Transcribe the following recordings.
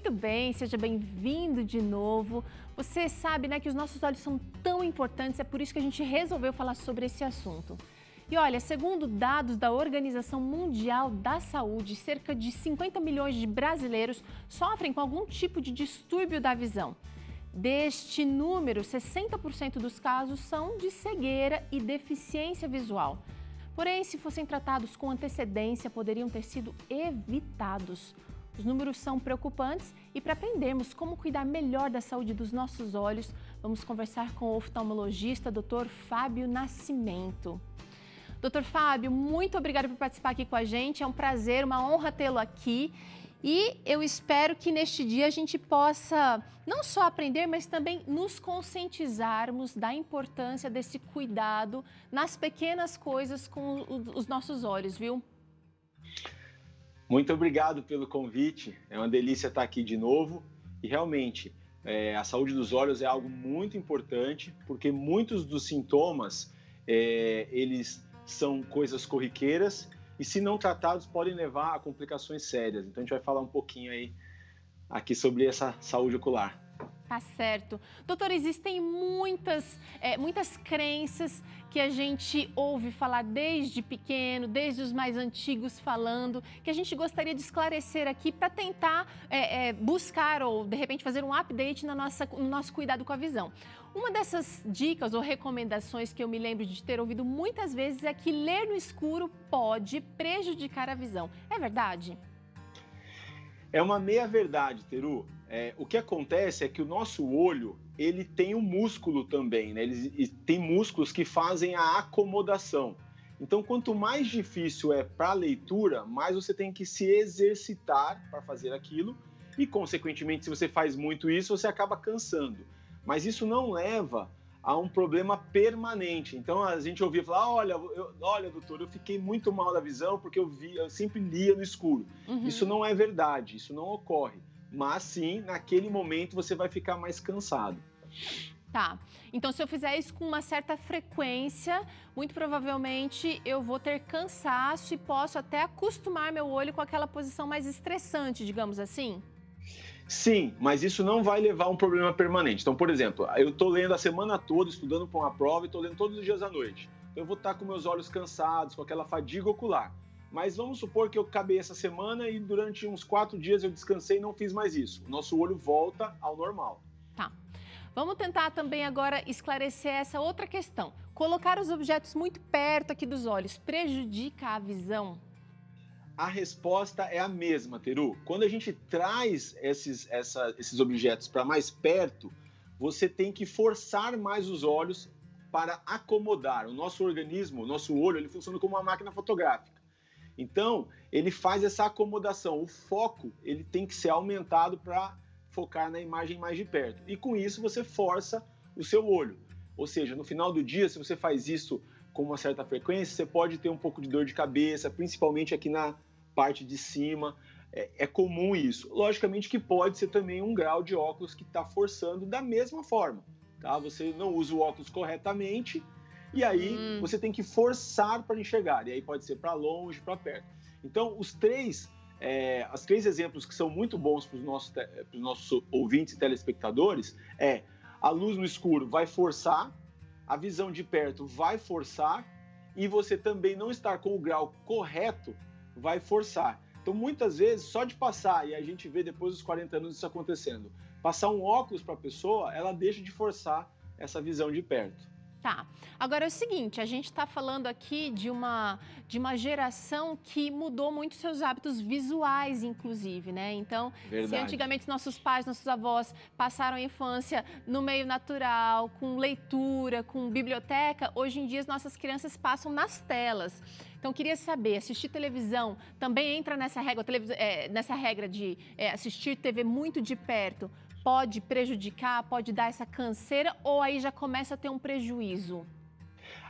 Muito bem, seja bem-vindo de novo. Você sabe, né, que os nossos olhos são tão importantes, é por isso que a gente resolveu falar sobre esse assunto. E olha, segundo dados da Organização Mundial da Saúde, cerca de 50 milhões de brasileiros sofrem com algum tipo de distúrbio da visão. Deste número, 60% dos casos são de cegueira e deficiência visual. Porém, se fossem tratados com antecedência, poderiam ter sido evitados. Os números são preocupantes e para aprendermos como cuidar melhor da saúde dos nossos olhos, vamos conversar com o oftalmologista Dr. Fábio Nascimento. Dr. Fábio, muito obrigada por participar aqui com a gente, é um prazer, uma honra tê-lo aqui. E eu espero que neste dia a gente possa não só aprender, mas também nos conscientizarmos da importância desse cuidado nas pequenas coisas com os nossos olhos, viu? Muito obrigado pelo convite, é uma delícia estar aqui de novo e realmente a saúde dos olhos é algo muito importante porque muitos dos sintomas eles são coisas corriqueiras e se não tratados podem levar a complicações sérias. Então a gente vai falar um pouquinho aí aqui sobre essa saúde ocular. Tá certo. Doutor, existem muitas crenças que a gente ouve falar desde pequeno, desde os mais antigos falando, que a gente gostaria de esclarecer aqui para tentar buscar ou, de repente, fazer um update no nosso cuidado com a visão. Uma dessas dicas ou recomendações que eu me lembro de ter ouvido muitas vezes é que ler no escuro pode prejudicar a visão. É verdade? É uma meia-verdade, Teru. O que acontece é que o nosso olho, ele tem um músculo também, né? Ele tem músculos que fazem a acomodação. Então, quanto mais difícil é para a leitura, mais você tem que se exercitar para fazer aquilo e, consequentemente, se você faz muito isso, você acaba cansando. Mas isso não leva a um problema permanente. Então, a gente ouvia falar, olha, doutor, eu fiquei muito mal da visão porque eu sempre lia no escuro. Uhum. Isso não é verdade, isso não ocorre. Mas sim, naquele momento você vai ficar mais cansado. Tá, então se eu fizer isso com uma certa frequência, muito provavelmente eu vou ter cansaço e posso até acostumar meu olho com aquela posição mais estressante, digamos assim? Sim, mas isso não vai levar a um problema permanente. Então, por exemplo, eu estou lendo a semana toda, estudando para uma prova e estou lendo todos os dias à noite. Então, eu vou estar com meus olhos cansados, com aquela fadiga ocular. Mas vamos supor que eu acabei essa semana e durante uns 4 dias eu descansei e não fiz mais isso. O nosso olho volta ao normal. Tá. Vamos tentar também agora esclarecer essa outra questão. Colocar os objetos muito perto aqui dos olhos prejudica a visão? A resposta é a mesma, Teru. Quando a gente traz esses objetos para mais perto, você tem que forçar mais os olhos para acomodar. O nosso organismo, o nosso olho, ele funciona como uma máquina fotográfica. Então, ele faz essa acomodação. O foco, ele tem que ser aumentado para focar na imagem mais de perto. E com isso, você força o seu olho. Ou seja, no final do dia, se você faz isso com uma certa frequência, você pode ter um pouco de dor de cabeça, principalmente aqui na parte de cima. É comum isso. Logicamente que pode ser também um grau de óculos que está forçando da mesma forma. Tá? Você não usa o óculos corretamente, e aí você tem que forçar para enxergar. E aí pode ser para longe, para perto. Então, os três exemplos que são muito bons para os nossos ouvintes e telespectadores a luz no escuro vai forçar, a visão de perto vai forçar e você também não estar com o grau correto vai forçar. Então, muitas vezes, só de passar, e a gente vê depois dos 40 anos isso acontecendo, passar um óculos para a pessoa, ela deixa de forçar essa visão de perto. Tá. Agora é o seguinte, a gente está falando aqui de uma geração que mudou muito seus hábitos visuais, inclusive, né? Então, se antigamente nossos pais, nossos avós passaram a infância no meio natural, com leitura, com biblioteca, hoje em dia as nossas crianças passam nas telas. Então, eu queria saber, assistir televisão também entra nessa regra de assistir TV muito de perto? Pode prejudicar, pode dar essa canseira ou aí já começa a ter um prejuízo?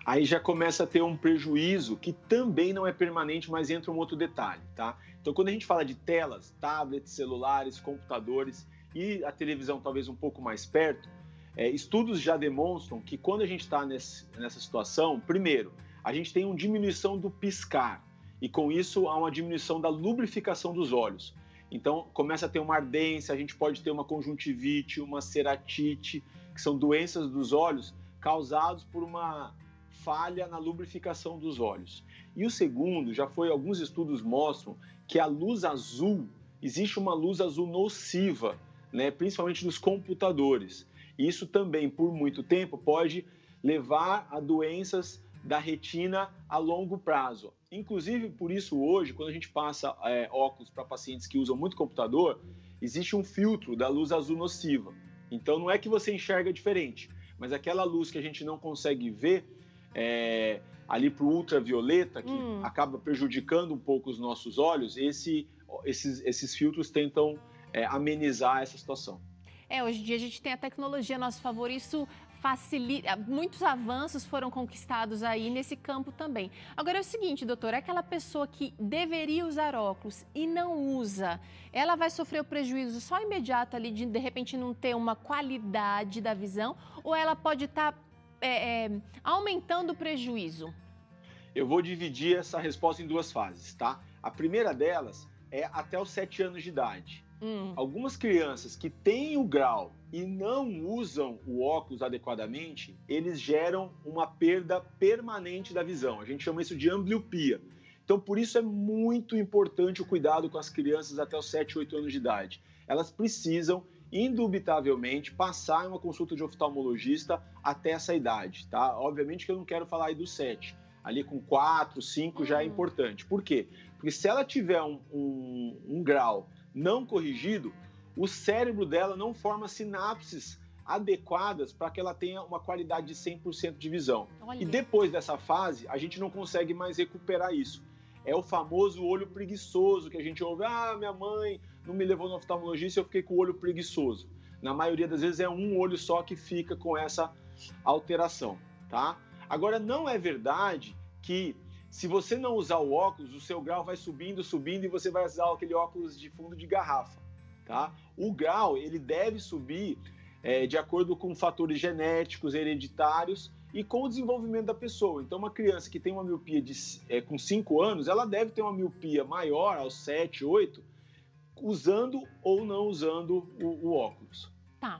Aí já começa a ter um prejuízo que também não é permanente, mas entra um outro detalhe, tá? Então, quando a gente fala de telas, tablets, celulares, computadores e a televisão talvez um pouco mais perto, estudos já demonstram que quando a gente está nessa situação, primeiro, a gente tem uma diminuição do piscar e com isso há uma diminuição da lubrificação dos olhos. Então, começa a ter uma ardência, a gente pode ter uma conjuntivite, uma ceratite, que são doenças dos olhos causadas por uma falha na lubrificação dos olhos. E o segundo, alguns estudos mostram que a luz azul, existe uma luz azul nociva, né, principalmente nos computadores. E isso também, por muito tempo, pode levar a doenças da retina a longo prazo. Inclusive, por isso, hoje, quando a gente passa óculos para pacientes que usam muito computador, existe um filtro da luz azul nociva. Então, não é que você enxerga diferente, mas aquela luz que a gente não consegue ver ali para o ultravioleta, que acaba prejudicando um pouco os nossos olhos, esses filtros tentam amenizar essa situação. Hoje em dia a gente tem a tecnologia a nosso favor, isso facilita, muitos avanços foram conquistados aí nesse campo também. Agora é o seguinte, doutor, aquela pessoa que deveria usar óculos e não usa, ela vai sofrer o prejuízo só imediato ali de repente não ter uma qualidade da visão, ou ela pode estar aumentando o prejuízo? Eu vou dividir essa resposta em duas fases, tá? A primeira delas é até os 7 anos de idade. Algumas crianças que têm o grau e não usam o óculos adequadamente, eles geram uma perda permanente da visão. A gente chama isso de ambliopia. Então, por isso é muito importante o cuidado com as crianças até os 7, 8 anos de idade. Elas precisam, indubitavelmente, passar em uma consulta de oftalmologista até essa idade, tá? Obviamente que eu não quero falar aí dos 7. Ali com 4, 5 já é importante. Por quê? Porque se ela tiver um grau não corrigido, o cérebro dela não forma sinapses adequadas para que ela tenha uma qualidade de 100% de visão. Olha. E depois dessa fase, a gente não consegue mais recuperar isso. É o famoso olho preguiçoso que a gente ouve, minha mãe não me levou no oftalmologista e eu fiquei com o olho preguiçoso. Na maioria das vezes é um olho só que fica com essa alteração, tá? Agora, não é verdade que se você não usar o óculos, o seu grau vai subindo e você vai usar aquele óculos de fundo de garrafa, tá? O grau, ele deve subir de acordo com fatores genéticos, hereditários e com o desenvolvimento da pessoa. Então, uma criança que tem uma miopia com 5 anos, ela deve ter uma miopia maior aos 7, 8, usando ou não usando o óculos. Tá.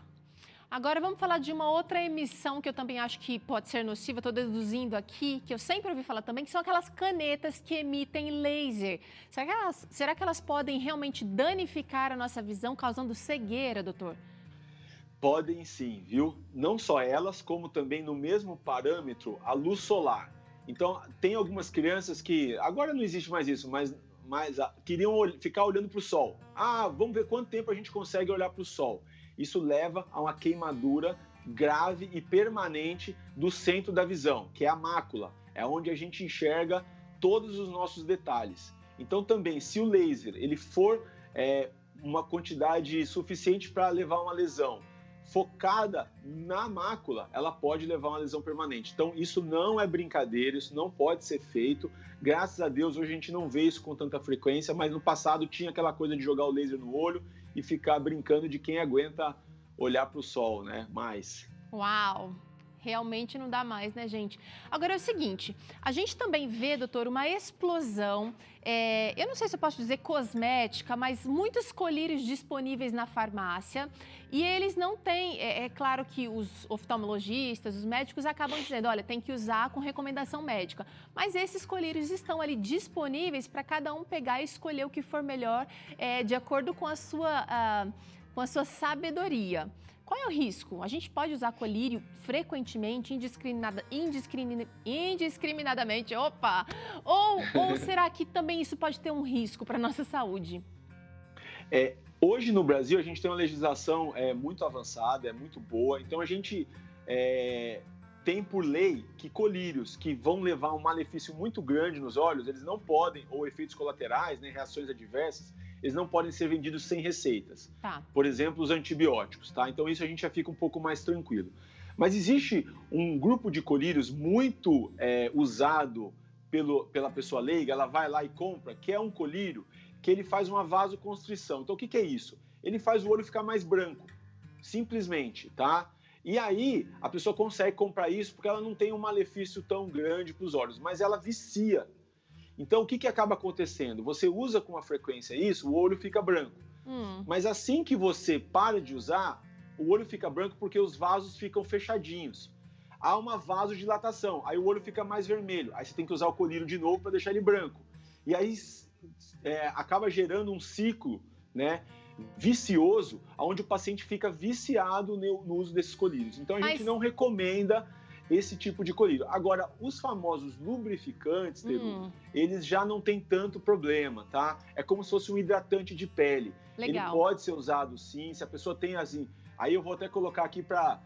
Agora vamos falar de uma outra emissão que eu também acho que pode ser nociva, estou deduzindo aqui, que eu sempre ouvi falar também, que são aquelas canetas que emitem laser. Será que elas podem realmente danificar a nossa visão, causando cegueira, doutor? Podem sim, viu? Não só elas, como também no mesmo parâmetro, a luz solar. Então, tem algumas crianças que, agora não existe mais isso, mas queriam ficar olhando para o sol. Vamos ver quanto tempo a gente consegue olhar para o sol. Isso leva a uma queimadura grave e permanente do centro da visão, que é a mácula, é onde a gente enxerga todos os nossos detalhes. Então também, se o laser ele for uma quantidade suficiente para levar uma lesão focada na mácula, ela pode levar uma lesão permanente. Então isso não é brincadeira, isso não pode ser feito. Graças a Deus hoje a gente não vê isso com tanta frequência, mas no passado tinha aquela coisa de jogar o laser no olho e ficar brincando de quem aguenta olhar para o sol, né? Uau! Realmente não dá mais, né, gente? Agora é o seguinte, a gente também vê, doutor, uma explosão, eu não sei se eu posso dizer cosmética, mas muitos colírios disponíveis na farmácia e eles não têm, é claro que os oftalmologistas, os médicos acabam dizendo, olha, tem que usar com recomendação médica, mas esses colírios estão ali disponíveis para cada um pegar e escolher o que for melhor de acordo com a sua sabedoria. Qual é o risco? A gente pode usar colírio frequentemente, indiscriminadamente, ou será que também isso pode ter um risco para a nossa saúde? Hoje no Brasil a gente tem uma legislação muito avançada, é muito boa, então a gente tem por lei que colírios que vão levar um malefício muito grande nos olhos, eles não podem, ou efeitos colaterais, né, reações adversas, eles não podem ser vendidos sem receitas. Tá. Por exemplo, os antibióticos, tá? Então isso a gente já fica um pouco mais tranquilo. Mas existe um grupo de colírios muito usado pela pessoa leiga, ela vai lá e compra, que é um colírio que ele faz uma vasoconstrição. Então o que é isso? Ele faz o olho ficar mais branco, simplesmente, tá? E aí a pessoa consegue comprar isso porque ela não tem um malefício tão grande para os olhos, mas ela vicia. Então, o que acaba acontecendo? Você usa com uma frequência isso, o olho fica branco. Mas assim que você para de usar, o olho fica branco porque os vasos ficam fechadinhos. Há uma vasodilatação, aí o olho fica mais vermelho. Aí você tem que usar o colírio de novo para deixar ele branco. E aí acaba gerando um ciclo, né, vicioso, onde o paciente fica viciado no uso desses colírios. Então, a gente não recomenda esse tipo de colírio. Agora, os famosos lubrificantes, Teru, eles já não têm tanto problema, tá? É como se fosse um hidratante de pele. Legal. Ele pode ser usado sim, se a pessoa tem assim... Aí eu vou até colocar aqui para...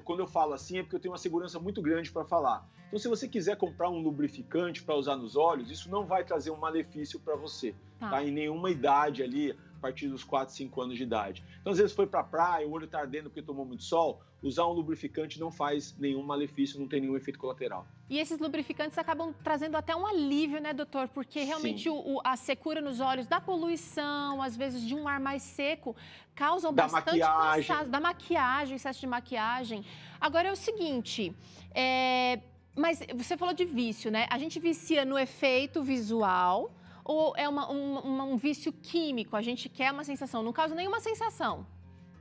Quando eu falo assim é porque eu tenho uma segurança muito grande para falar. Então, se você quiser comprar um lubrificante para usar nos olhos, isso não vai trazer um malefício para você, tá? Em nenhuma idade ali, a partir dos 4, 5 anos de idade. Então, às vezes foi para a praia, o olho está ardendo porque tomou muito sol, usar um lubrificante não faz nenhum malefício, não tem nenhum efeito colateral. E esses lubrificantes acabam trazendo até um alívio, né, doutor? Porque realmente a secura nos olhos da poluição, às vezes de um ar mais seco, causam bastante cansaço. Da maquiagem, excesso de maquiagem. Agora é o seguinte, mas você falou de vício, né? A gente vicia no efeito visual ou é um vício químico? A gente quer uma sensação, não causa nenhuma sensação.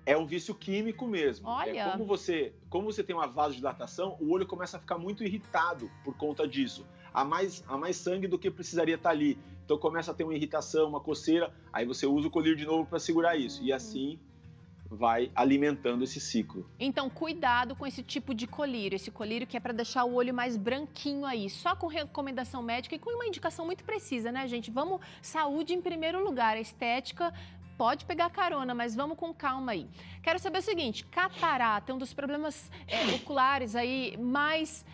É um vício químico mesmo. Olha. Como você tem uma vasodilatação, o olho começa a ficar muito irritado por conta disso. Há mais sangue do que precisaria estar ali. Então começa a ter uma irritação, uma coceira, aí você usa o colírio de novo para segurar isso. E assim vai alimentando esse ciclo. Então, cuidado com esse tipo de colírio. Esse colírio que é para deixar o olho mais branquinho aí. Só com recomendação médica e com uma indicação muito precisa, né, gente? Vamos, saúde em primeiro lugar. A estética pode pegar carona, mas vamos com calma aí. Quero saber o seguinte, catarata é um dos problemas oculares aí mais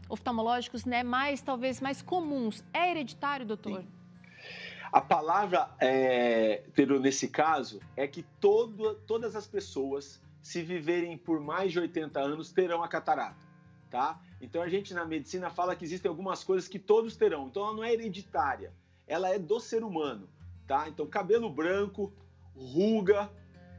oftalmológicos, né? Talvez mais comuns. É hereditário, doutor? Sim. A palavra, Teru, nesse caso, é que todas as pessoas, se viverem por mais de 80 anos, terão a catarata, tá? Então, a gente na medicina fala que existem algumas coisas que todos terão. Então, ela não é hereditária, ela é do ser humano, tá? Então, cabelo branco, ruga,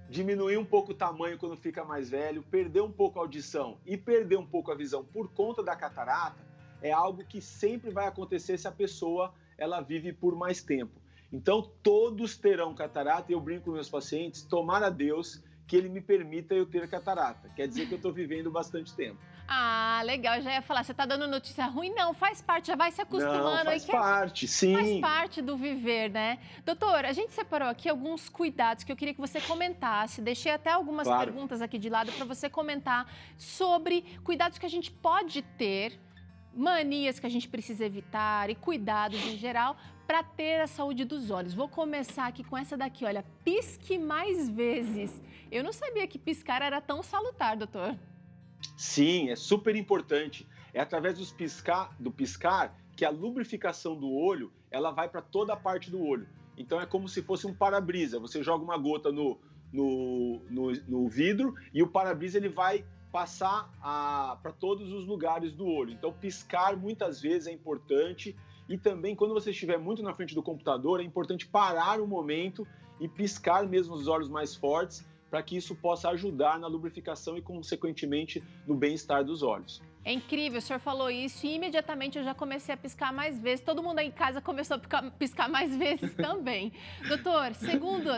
diminuir um pouco o tamanho quando fica mais velho, perder um pouco a audição e perder um pouco a visão por conta da catarata, é algo que sempre vai acontecer se a pessoa ela vive por mais tempo. Então, todos terão catarata e eu brinco com meus pacientes, tomara a Deus que ele me permita eu ter catarata. Quer dizer que eu estou vivendo bastante tempo. Ah, legal. Eu já ia falar, você está dando notícia ruim? Não, faz parte, já vai se acostumando. Não, faz parte, sim. Faz parte do viver, né? Doutor, a gente separou aqui alguns cuidados que eu queria que você comentasse. Deixei até algumas perguntas aqui de lado para você comentar sobre cuidados que a gente pode ter, manias que a gente precisa evitar e cuidados em geral para ter a saúde dos olhos. Vou começar aqui com essa daqui, olha, pisque mais vezes. Eu não sabia que piscar era tão salutar, doutor. Sim, é super importante. É através do piscar que a lubrificação do olho, ela vai para toda a parte do olho. Então é como se fosse um para-brisa. Você joga uma gota no vidro e o para-brisa ele vai passar para todos os lugares do olho. Então, piscar muitas vezes é importante e também, quando você estiver muito na frente do computador, é importante parar um momento e piscar mesmo os olhos mais fortes para que isso possa ajudar na lubrificação e, consequentemente, no bem-estar dos olhos. É incrível, o senhor falou isso e imediatamente eu já comecei a piscar mais vezes. Todo mundo aí em casa começou a piscar mais vezes também. Doutor,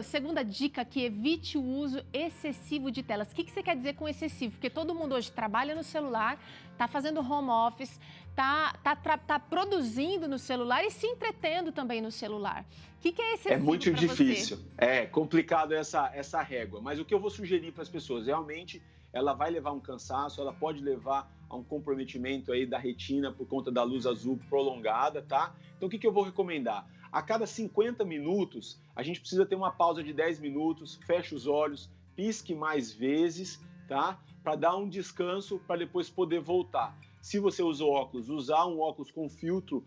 segunda dica aqui, evite o uso excessivo de telas. O que você quer dizer com excessivo? Porque todo mundo hoje trabalha no celular, está fazendo home office, tá produzindo no celular e se entretendo também no celular. O que é excessivo? É muito difícil, você? É complicado essa régua. Mas o que eu vou sugerir para as pessoas, realmente, ela vai levar um cansaço, ela pode levar a um comprometimento aí da retina por conta da luz azul prolongada, tá? Então, o que eu vou recomendar? A cada 50 minutos, a gente precisa ter uma pausa de 10 minutos, feche os olhos, pisque mais vezes, tá? Para dar um descanso, para depois poder voltar. Se você usou óculos, usar um óculos com filtro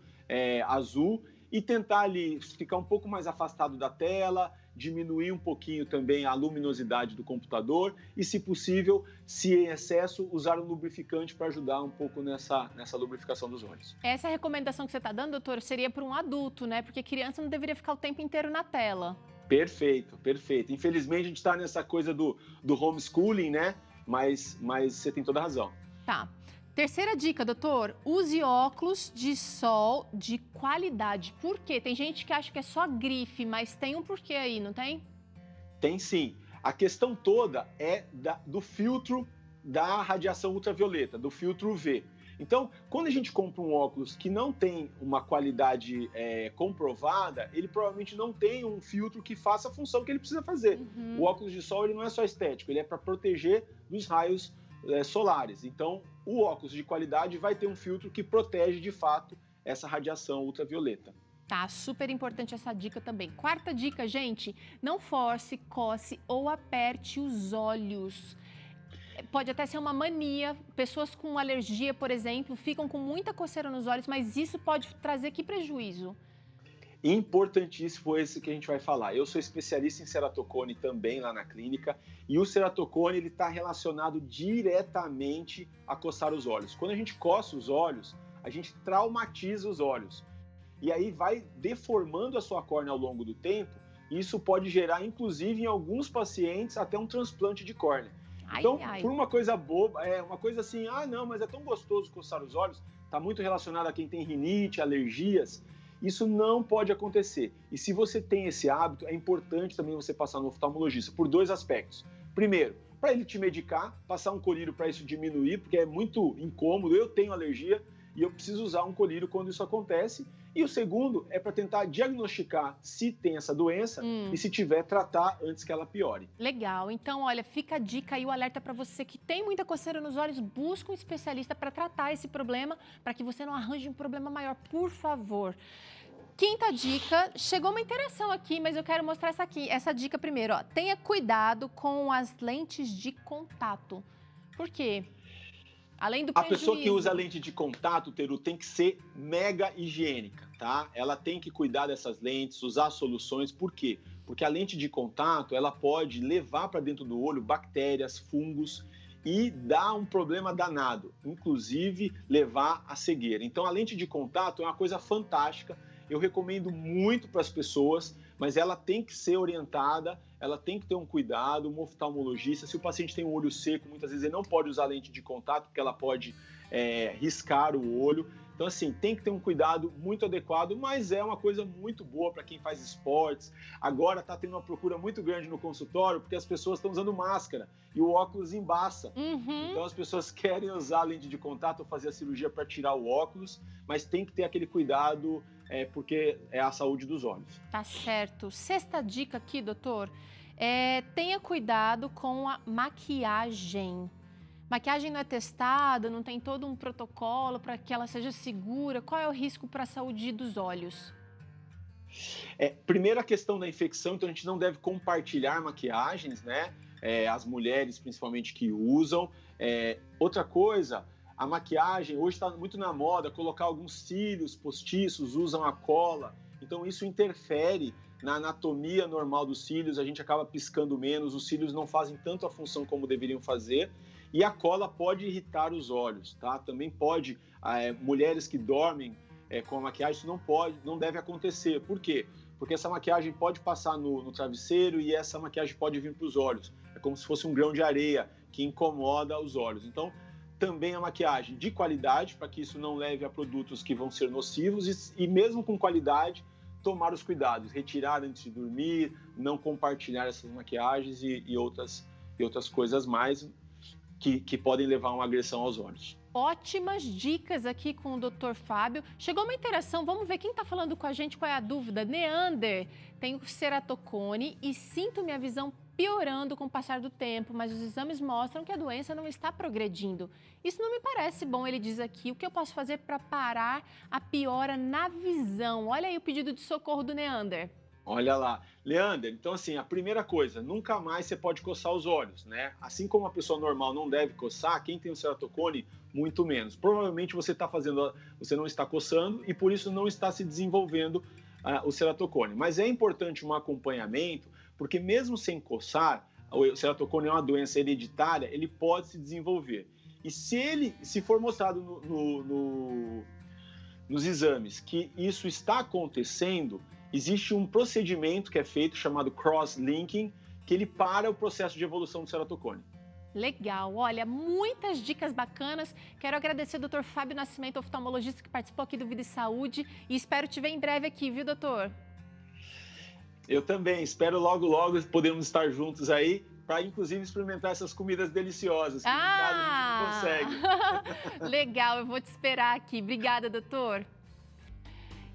azul e tentar ali ficar um pouco mais afastado da tela, diminuir um pouquinho também a luminosidade do computador e, se possível, se em excesso, usar um lubrificante para ajudar um pouco nessa lubrificação dos olhos. Essa recomendação que você está dando, doutor, seria para um adulto, né? Porque criança não deveria ficar o tempo inteiro na tela. Perfeito, perfeito. Infelizmente, a gente está nessa coisa do homeschooling, né? Mas você tem toda a razão. Tá. Terceira dica, doutor, use óculos de sol de qualidade. Por quê? Tem gente que acha que é só grife, mas tem um porquê aí, não tem? Tem sim. A questão toda é do filtro da radiação ultravioleta, do filtro UV. Então, quando a gente compra um óculos que não tem uma qualidade comprovada, ele provavelmente não tem um filtro que faça a função que ele precisa fazer. O óculos de sol ele não é só estético, ele é para proteger dos raios solares. Então, o óculos de qualidade vai ter um filtro que protege de fato essa radiação ultravioleta. Tá, super importante essa dica também. Quarta dica, gente, não force, coce ou aperte os olhos. Pode até ser uma mania, pessoas com alergia, por exemplo, ficam com muita coceira nos olhos, mas isso pode trazer que prejuízo? Importantíssimo esse que a gente vai falar. Eu sou especialista em ceratocone também lá na clínica e o ceratocone ele está relacionado diretamente a coçar os olhos. Quando a gente coça os olhos, a gente traumatiza os olhos e aí vai deformando a sua córnea ao longo do tempo e isso pode gerar, inclusive em alguns pacientes, até um transplante de córnea. Então, por uma coisa boba, uma coisa assim, não, mas é tão gostoso coçar os olhos, está muito relacionado a quem tem rinite, alergias, isso não pode acontecer. E se você tem esse hábito, é importante também você passar no oftalmologista, por dois aspectos. Primeiro, para ele te medicar, passar um colírio para isso diminuir, porque é muito incômodo, eu tenho alergia e eu preciso usar um colírio quando isso acontece. E o segundo é para tentar diagnosticar se tem essa doença e se tiver, tratar antes que ela piore. Legal. Então, olha, fica a dica aí, o alerta para você que tem muita coceira nos olhos, busca um especialista para tratar esse problema, para que você não arranje um problema maior, por favor. Quinta dica, chegou uma interação aqui, mas eu quero mostrar essa dica primeiro. Ó. Tenha cuidado com as lentes de contato. Por quê? Além do prejuízo. A pessoa que usa lente de contato, Teru, tem que ser mega higiênica, tá? Ela tem que cuidar dessas lentes, usar soluções. Por quê? Porque a lente de contato, ela pode levar para dentro do olho bactérias, fungos e dar um problema danado, inclusive levar à cegueira. Então, a lente de contato é uma coisa fantástica. Eu recomendo muito para as pessoas, mas ela tem que ser orientada, ela tem que ter um cuidado, um oftalmologista. Se o paciente tem um olho seco, muitas vezes ele não pode usar lente de contato, porque ela pode riscar o olho. Então, assim, tem que ter um cuidado muito adequado, mas é uma coisa muito boa para quem faz esportes. Agora está tendo uma procura muito grande no consultório, porque as pessoas estão usando máscara e o óculos embaça. Então, as pessoas querem usar a lente de contato ou fazer a cirurgia para tirar o óculos, mas tem que ter aquele cuidado, porque é a saúde dos olhos. Tá certo. Sexta dica aqui, doutor, tenha cuidado com a maquiagem. Maquiagem não é testada, não tem todo um protocolo para que ela seja segura. Qual é o risco para a saúde dos olhos? Primeiro a questão da infecção, então a gente não deve compartilhar maquiagens, né? As mulheres principalmente que usam. Outra coisa, a maquiagem, hoje está muito na moda colocar alguns cílios postiços, usam a cola. Então isso interfere na anatomia normal dos cílios, a gente acaba piscando menos, os cílios não fazem tanto a função como deveriam fazer. E a cola pode irritar os olhos, tá? Também pode, mulheres que dormem com a maquiagem, isso não deve acontecer. Por quê? Porque essa maquiagem pode passar no travesseiro e essa maquiagem pode vir para os olhos. É como se fosse um grão de areia que incomoda os olhos. Então, também a maquiagem de qualidade, para que isso não leve a produtos que vão ser nocivos e mesmo com qualidade, tomar os cuidados, retirar antes de dormir, não compartilhar essas maquiagens e outras coisas mais que podem levar a uma agressão aos olhos. Ótimas dicas aqui com o Dr. Fábio. Chegou uma interação, vamos ver quem está falando com a gente, qual é a dúvida. Neander, tenho ceratocone e sinto minha visão piorando com o passar do tempo, mas os exames mostram que a doença não está progredindo. Isso não me parece bom, ele diz aqui. O que eu posso fazer para parar a piora na visão? Olha aí o pedido de socorro do Neander. Olha lá. Leander, então assim, a primeira coisa, nunca mais você pode coçar os olhos, né? Assim como uma pessoa normal não deve coçar, quem tem o ceratocone, muito menos. Provavelmente você não está coçando e por isso não está se desenvolvendo o ceratocone. Mas é importante um acompanhamento, porque mesmo sem coçar, o ceratocone é uma doença hereditária, ele pode se desenvolver. E se for mostrado nos exames que isso está acontecendo, existe um procedimento que é feito chamado cross-linking, que ele para o processo de evolução do ceratocone. Legal, olha, muitas dicas bacanas. Quero agradecer ao Dr. Fábio Nascimento, oftalmologista que participou aqui do Vida e Saúde, e espero te ver em breve aqui, viu, doutor? Eu também, espero logo podemos estar juntos aí, para inclusive experimentar essas comidas deliciosas que em casa a gente não consegue. Legal, eu vou te esperar aqui. Obrigada, doutor.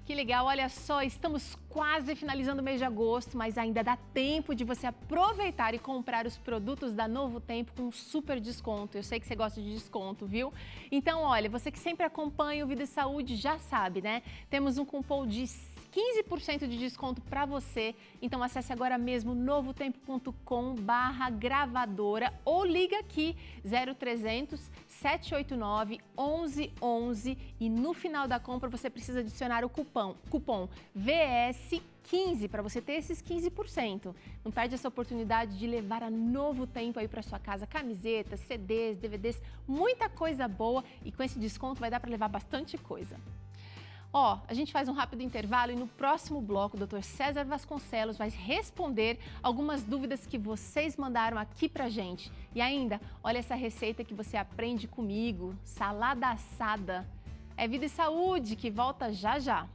Que legal, olha só, estamos quase finalizando o mês de agosto, mas ainda dá tempo de você aproveitar e comprar os produtos da Novo Tempo com super desconto. Eu sei que você gosta de desconto, viu? Então, olha, você que sempre acompanha o Vida e Saúde já sabe, né? Temos um cupom de 15% de desconto para você. Então acesse agora mesmo novotempo.com/gravadora ou liga aqui 0300 789 1111 e no final da compra você precisa adicionar o cupom VS15 para você ter esses 15%. Não perde essa oportunidade de levar a Novo Tempo aí para sua casa, camisetas, CDs, DVDs, muita coisa boa e com esse desconto vai dar para levar bastante coisa. Ó, a gente faz um rápido intervalo e no próximo bloco o Dr. César Vasconcelos vai responder algumas dúvidas que vocês mandaram aqui pra gente. E ainda, olha essa receita que você aprende comigo, salada assada. É Vida e Saúde que volta já já.